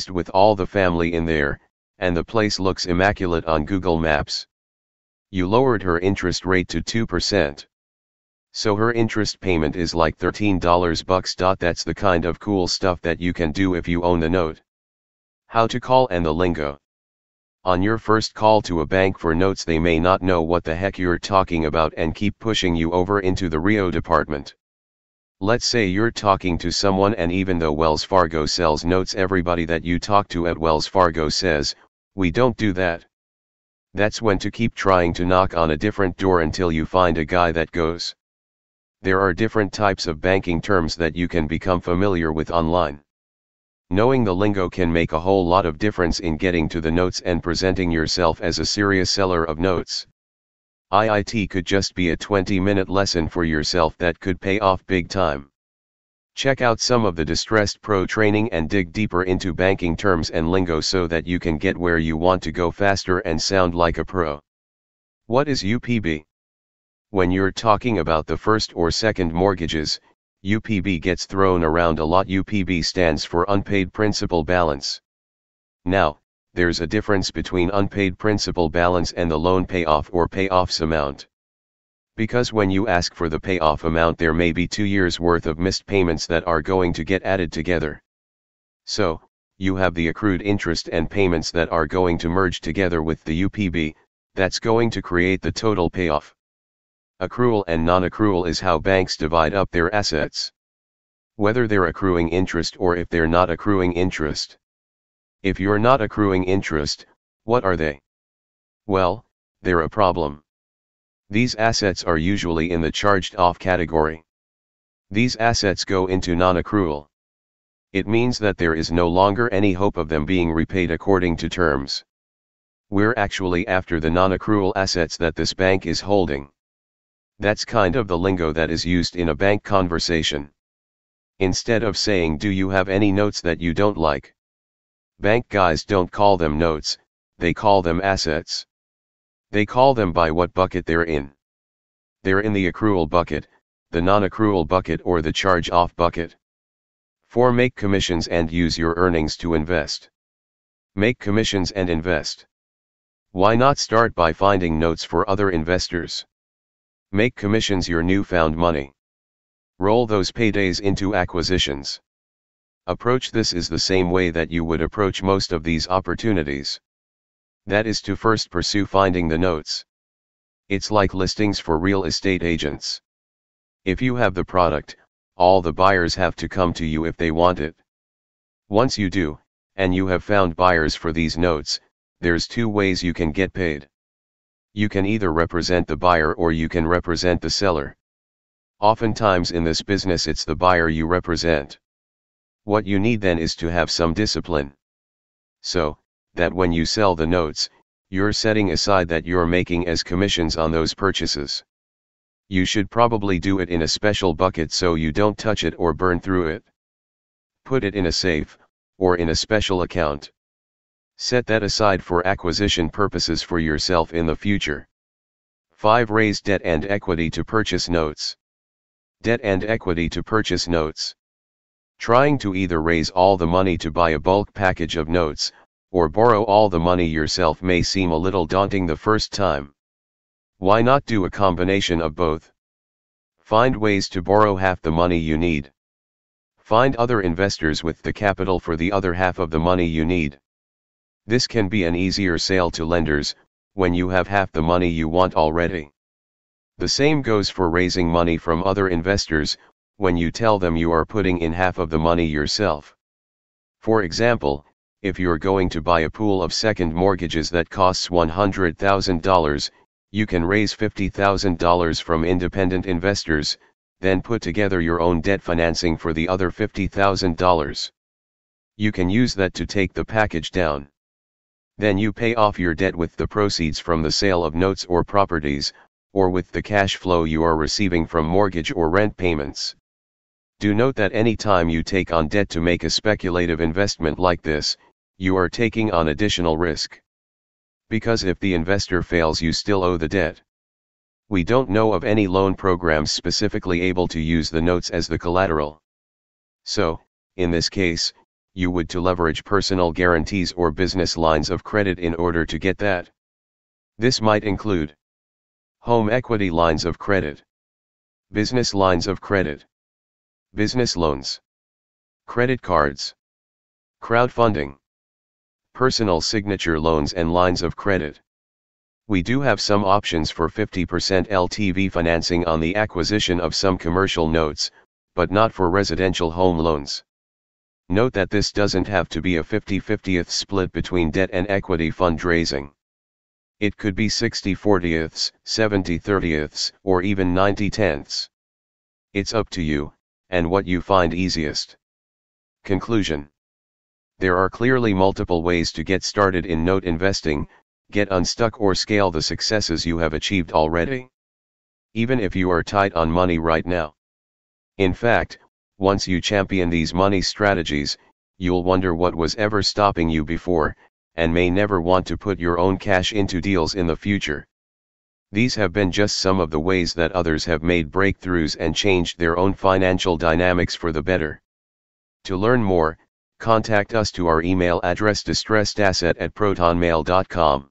with all the family in there, and the place looks immaculate on Google Maps. You lowered her interest rate to 2%. So her interest payment is like $13 bucks. That's the kind of cool stuff that you can do if you own the note. How to call and the lingo. On your first call to a bank for notes, they may not know what the heck you're talking about and keep pushing you over into the Rio department. Let's say you're talking to someone, and even though Wells Fargo sells notes, everybody that you talk to at Wells Fargo says, "We don't do that." That's when to keep trying to knock on a different door until you find a guy that goes. There are different types of banking terms that you can become familiar with online. Knowing the lingo can make a whole lot of difference in getting to the notes and presenting yourself as a serious seller of notes. IIT could just be a 20-minute lesson for yourself that could pay off big time. Check out some of the Distressed Pro training and dig deeper into banking terms and lingo so that you can get where you want to go faster and sound like a pro. What is UPB? When you're talking about the first or second mortgages, UPB gets thrown around a lot. UPB stands for unpaid principal balance. Now, there's a difference between unpaid principal balance and the loan payoff or payoffs amount. Because when you ask for the payoff amount, there may be 2 years' worth of missed payments that are going to get added together. So, you have the accrued interest and payments that are going to merge together with the UPB, that's going to create the total payoff. Accrual and non-accrual is how banks divide up their assets. Whether they're accruing interest or if they're not accruing interest. If you're not accruing interest, what are they? Well, they're a problem. These assets are usually in the charged-off category. These assets go into non-accrual. It means that there is no longer any hope of them being repaid according to terms. We're actually after the non-accrual assets that this bank is holding. That's kind of the lingo that is used in a bank conversation. Instead of saying, "Do you have any notes that you don't like?" Bank guys don't call them notes, they call them assets. They call them by what bucket they're in. They're in the accrual bucket, the non-accrual bucket, or the charge-off bucket. 4. Make commissions and use your earnings to invest. Make commissions and invest. Why not start by finding notes for other investors? Make commissions your newfound money. Roll those paydays into acquisitions. Approach this is the same way that you would approach most of these opportunities. That is to first pursue finding the notes. It's like listings for real estate agents. If you have the product, all the buyers have to come to you if they want it. Once you do, and you have found buyers for these notes, there's 2 ways you can get paid. You can either represent the buyer or you can represent the seller. Oftentimes in this business it's the buyer you represent. What you need then is to have some discipline. So, that when you sell the notes, you're setting aside that you're making as commissions on those purchases. You should probably do it in a special bucket so you don't touch it or burn through it. Put it in a safe, or in a special account. Set that aside for acquisition purposes for yourself in the future. 5. Raise debt and equity to purchase notes. Debt and equity to purchase notes. Trying to either raise all the money to buy a bulk package of notes, or borrow all the money yourself may seem a little daunting the first time. Why not do a combination of both? Find ways to borrow half the money you need. Find other investors with the capital for the other half of the money you need. This can be an easier sale to lenders, when you have half the money you want already. The same goes for raising money from other investors, when you tell them you are putting in half of the money yourself. For example, if you're going to buy a pool of second mortgages that costs $100,000, you can raise $50,000 from independent investors, then put together your own debt financing for the other $50,000. You can use that to take the package down. Then you pay off your debt with the proceeds from the sale of notes or properties, or with the cash flow you are receiving from mortgage or rent payments. Do note that any time you take on debt to make a speculative investment like this, you are taking on additional risk. Because if the investor fails, you still owe the debt. We don't know of any loan programs specifically able to use the notes as the collateral. So, in this case, you would to leverage personal guarantees or business lines of credit in order to get that. This might include home equity lines of credit, business lines of credit, business loans, credit cards, crowdfunding, personal signature loans and lines of credit. We do have some options for 50% LTV financing on the acquisition of some commercial notes, but not for residential home loans. Note that this doesn't have to be a 50-50th split between debt and equity fundraising. It could be 60-40ths, 70-30ths, or even 90-10ths. It's up to you, and what you find easiest. Conclusion. There are clearly multiple ways to get started in note investing, get unstuck or scale the successes you have achieved already. Even if you are tight on money right now. In fact, once you champion these money strategies, you'll wonder what was ever stopping you before, and may never want to put your own cash into deals in the future. These have been just some of the ways that others have made breakthroughs and changed their own financial dynamics for the better. To learn more, contact us to our email address distressedasset@protonmail.com.